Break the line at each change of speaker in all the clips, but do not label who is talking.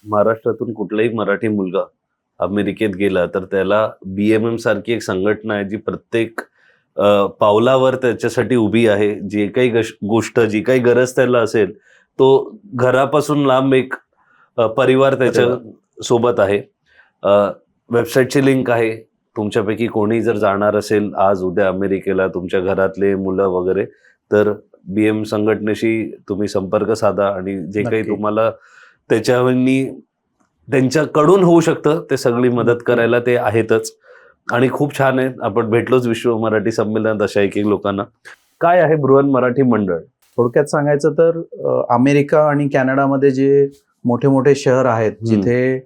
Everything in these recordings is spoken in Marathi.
महाराष्ट्रातून कुठलाही मराठी मुलगा अमेरिकेत गेला तर त्याला BMM सारखी एक संघटना आहे जी प्रत्येक पावलावर त्याच्यासाठी उभी आहे. जे काही गोष्ट जी काही गरज त्याला असेल तो घरापासून लांब एक परिवार त्याच्या सोबत आहे. वेबसाईटची लिंक आहे. तुमच्यापैकी कोणी जर जाणार असेल आज उद्या अमेरिकेला, तुमच्या घरातले मुलं वगैरे, तर BM संघटनेशी तुम्ही संपर्क साधा आणि जे काही
नक्की.
तुम्हाला त्याच्यानी त्यांच्याकडून होऊ शकतं ते सगळी मदत करायला ते आहेतच. आणि खूप छान आहे, आपण भेटलोच विश्व मराठी संमेलनात अशा एक लोकांना. काय आहे बृहन मराठी मंडळ?
थोडक्यात सांगायचं तर अमेरिका आणि कॅनडामध्ये जे मोठे मोठे शहर आहेत जिथे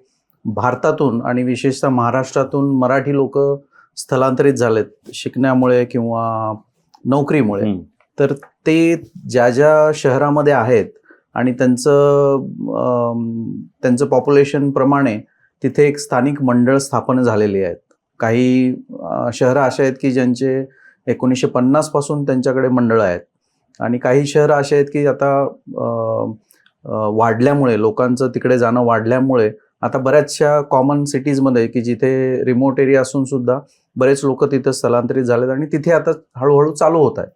भारतातून आणि विशेषतः महाराष्ट्रातून मराठी लोक स्थलांतरित झालेत शिकण्यामुळे किंवा नोकरीमुळे, तर ते ज्या ज्या शहरामध्ये आहेत आणि त्यांचं पॉप्युलेशन प्रमाणे तिथे एक स्थानिक मंडळ स्थापन झालेली आहेत. काही शहरं असे आहेत की ज्यांचे 1950 पासून त्यांच्याकडे मंडळ आहेत आणि काही शहरं असे आहेत की आता वाढल्यामुळे, लोकांचं तिकडे जाणं वाढल्यामुळे आता बऱ्याचशा कॉमन सिटीजमध्ये की जिथे रिमोट एरिया असून सुद्धा बरेच लोक तिथं स्थलांतरित झालेत आणि तिथे आता हळूहळू चालू होत आहेत.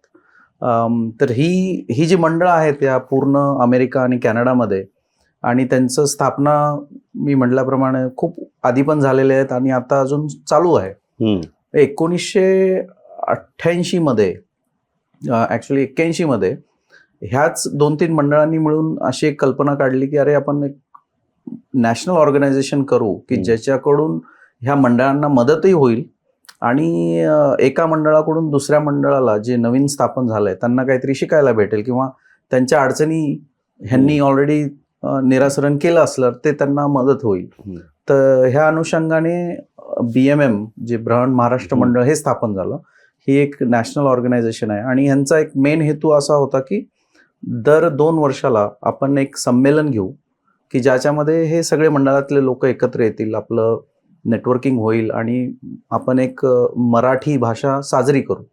तर ही जी मंडळं आहेत या पूर्ण अमेरिका आणि कॅनडामध्ये, आणि त्यांचं स्थापना मी म्हटल्याप्रमाणे खूप आधी पण झालेले आहेत आणि आता अजून चालू आहे. 1988 मध्ये, ॲक्च्युली 81 मध्ये ह्याच 2-3 मंडळांनी मिळून अशी एक कल्पना काढली की अरे आपण एक नॅशनल ऑर्गनायझेशन करू की ज्याच्याकडून ह्या मंडळांना मदतही होईल आणि एका मंडळाकडून दुसऱ्या मंडळाला जे नवीन स्थापन झालंय त्यांना काहीतरी शिकायला भेटेल किंवा त्यांच्या अडचणी ह्यांनी ऑलरेडी निरासरण केलं असलं ते त्यांना मदत होईल. तर ह्या अनुषंगाने BMM जे बृहन महाराष्ट्र मंडळ हे स्थापन झालं. ही एक नॅशनल ऑर्गनायझेशन आहे आणि ह्यांचा एक मेन हेतू असा होता की दर 2 वर्षाला आपण एक संमेलन घेऊ की ज्याच्यामध्ये हे सगळे मंडळातले लोक एकत्र येतील, आपलं नेटवर्किंग होईल आणि आपण एक मराठी भाषा साजरी करू.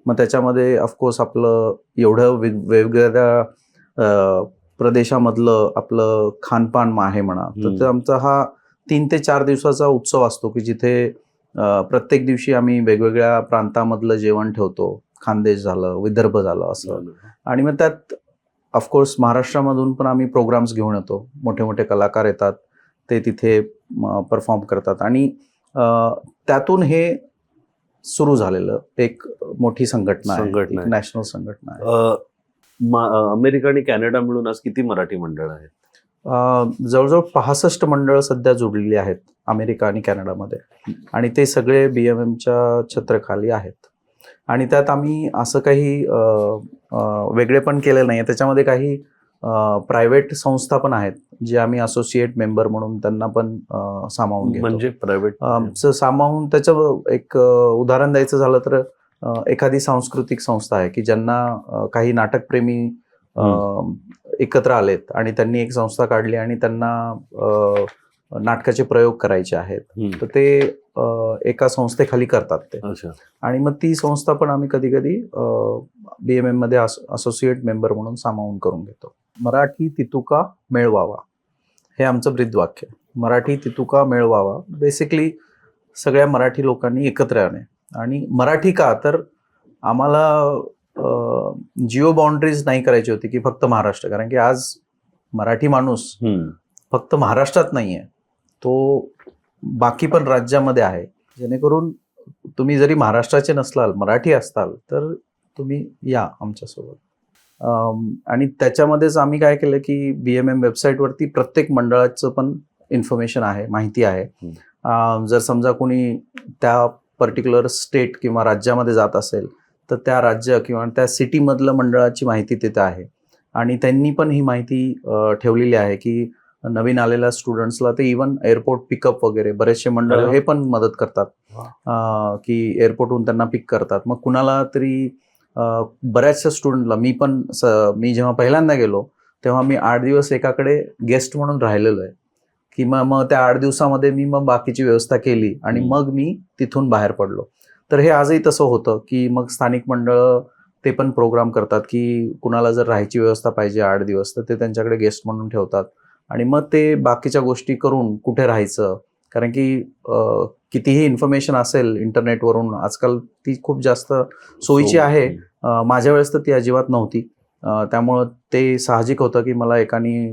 मग त्याच्यामध्ये ऑफकोर्स आपलं एवढं वेगवेगळ्या प्रदेशामधलं आपलं खानपान आहे म्हणा, तर आमचा हा 3 ते 4 दिवसाचा उत्सव असतो की जिथे प्रत्येक दिवशी आम्ही वेगवेगळ्या प्रांतामधलं जेवण ठेवतो. खानदेश झालं, विदर्भ झालं असं. आणि मग त्यात ऑफकोर्स महाराष्ट्रामधून पण आम्ही प्रोग्राम्स घेऊन येतो. मोठे मोठे कलाकार येतात, ते तिथे परफॉर्म करतात आणि त्यातून हे सुरू झालेलं एक मोठी संघटना आहे, नॅशनल संघटना आहे.
अमेरिका आणि कॅनडा मिळून आज किती मराठी मंडळ आहेत?
जवळजवळ 65 मंडळ सध्या जोडलेली आहेत अमेरिका आणि कॅनडामध्ये आणि ते सगळे BMMच्या छत्राखाली आहेत. आणि त्यात आम्ही असं काही वेगळे पण केलेलं नाही. त्याच्यामध्ये काही प्रायव्हेट संस्था पण आहेत जे आम्ही असोसिएट मेंबर म्हणून त्यांना पण सामावून घेतो.
म्हणजे प्रायव्हेट
सामावून त्याचं एक उदाहरण द्यायचं झालं तर एखादी सांस्कृतिक संस्था आहे की ज्यांना काही नाटकप्रेमी एकत्र आलेत आणि त्यांनी एक संस्था काढली आणि त्यांना नाटकाचे प्रयोग करायचे आहेत, तर ते एका संस्थेखाली करतात ते. आणि मग ती संस्था पण आम्ही कधी कधी BMM मध्ये असोसिएट मेंबर म्हणून सामावून करून घेतो. मराठी तितुका मेळ व्हावा हे आमचं ब्रीदवाक्य. मराठी तितुका मेळ व्हावा बेसिकली सगळ्या मराठी लोकांनी एकत्र येणे. आणि मराठी का तर आम्हाला जिओ बाउंड्रीज नाही करायची होती की फक्त महाराष्ट्र, कारण की आज मराठी माणूस फक्त महाराष्ट्रात नाहीये, तो बाकी पण राज्यामध्ये आहे. जेणेकरून तुम्ही जरी महाराष्ट्राचे नसलाल, मराठी असताल तर तुम्ही या आमच्यासोबत. आणि त्याच्यामध्येच आम्ही काय केलं की BMM वेबसाईटवरती प्रत्येक मंडळाचं पण इन्फॉर्मेशन आहे, माहिती आहे. जर समजा कोणी त्या पर्टिक्युलर स्टेट किंवा राज्यामध्ये जात असेल तर त्या राज्य किंवा त्या सिटीमधलं मंडळाची माहिती तिथे आहे आणि त्यांनी पण ही माहिती ठेवलेली आहे की नवीन आलेल्या स्टुडंट्सला ते इव्हन एअरपोर्ट पिकअप वगैरे बरेचसे मंडळ हे पण मदत करतात की एअरपोर्टहून त्यांना पिक करतात. मग कुणाला तरी बऱ्याचशा स्टुडंटला मी जेव्हा पहिल्यांदा गेलो तेव्हा मी 8 दिवस एकाकडे गेस्ट म्हणून राहिलेलो आहे की मग त्या 8 दिवसामध्ये मी मग बाकीची व्यवस्था केली आणि मग मी तिथून बाहेर पडलो. तर हे आजही तसं होतं की मग स्थानिक मंडळ ते पण प्रोग्राम करतात की कुणाला जर राहायची व्यवस्था पाहिजे 8 दिवस तर ते त्यांच्याकडे गेस्ट म्हणून ठेवतात आणि मग ते बाकीच्या गोष्टी करून कुठे राहायचं, कारण की कितीही इन्फॉर्मेशन असेल इंटरनेटवरून आजकाल ती खूप जास्त सोयीची आहे. माझ्या वेळेस तर ती अजिबात नव्हती. त्यामुळं ते साहजिक होतं की मला एकाने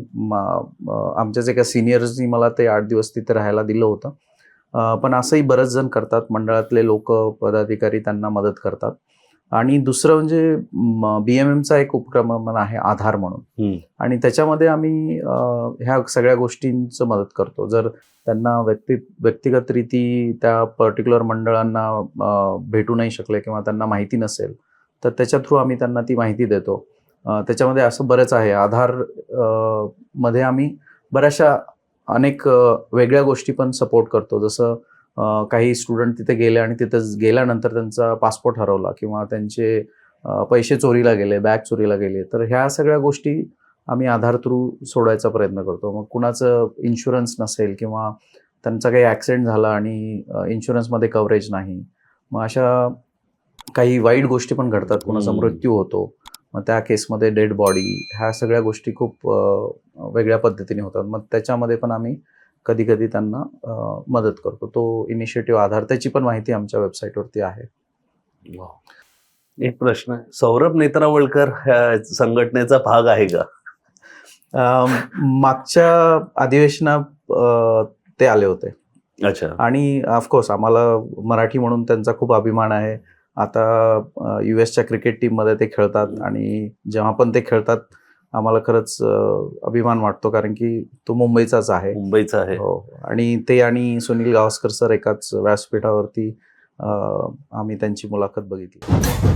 आमच्याच एका सिनियर्सनी मला ते 8 दिवस तिथे राहायला दिलं होतं. पण असंही बरेच जण करतात, मंडळातले लोक, पदाधिकारी त्यांना मदत करतात. आणि दुसरं म्हणजे BMMचा एक उपक्रम आहे आधार म्हणून, आणि त्याच्यामध्ये आम्ही ह्या सगळ्या गोष्टींचं मदत करतो. जर त्यांना व्यक्तिगत रीती त्या पर्टिक्युलर मंडळांना भेटू नाही शकले किंवा त्यांना माहिती नसेल, तर त्याच्या थ्रू आम्ही त्यांना ती माहिती देतो. त्याच्यामध्ये असं बरंच आहे. आधार मध्ये आम्ही बऱ्याचशा अनेक वेगळ्या गोष्टी पण सपोर्ट करतो. जसं काही स्टुडंट तिथे गेले आणि तिथे गेल्यानंतर त्यांचा पासपोर्ट हरवला किंवा त्यांचे पैसे चोरीला गेले, बॅग चोरीला गेले, तर ह्या सगळ्या गोष्टी आम्ही आधार थ्रू सोडायचा प्रयत्न करतो. मग कुणाचं इन्शुरन्स नसेल किंवा त्यांचा काही ॲक्सिडेंट झाला आणि इन्शुरन्समध्ये कव्हरेज नाही, मग अशा काही वाईट गोष्टी पण घडतात, कुणाचा मृत्यू होतो, मग त्या केसमध्ये डेड बॉडी, ह्या सगळ्या गोष्टी खूप वेगळ्या पद्धतीने होतात. मग त्याच्यामध्ये पण आम्ही कधी कधी त्यांना मदत करतो. तो इनिशिएटिव्ह आधार, त्याची पण माहिती आमच्या वेबसाईटवरती आहे.
एक प्रश्न, सौरभ नेत्रावळकर ह्या संघटनेचा भाग आहे का?
मागच्या अधिवेशनात ते आले होते.
अच्छा.
आणि ऑफकोर्स आम्हाला मराठी म्हणून त्यांचा खूप अभिमान आहे. आता US क्रिकेट टीममध्ये ते खेळतात आणि जेव्हा पण ते खेळतात आम्हाला खरंच अभिमान वाटतो, कारण की तो मुंबईचा आहे. हो. आणि ते आणि सुनील गावस्कर सर एकाच व्यासपीठावरती आम्ही त्यांची मुलाखत बघितली.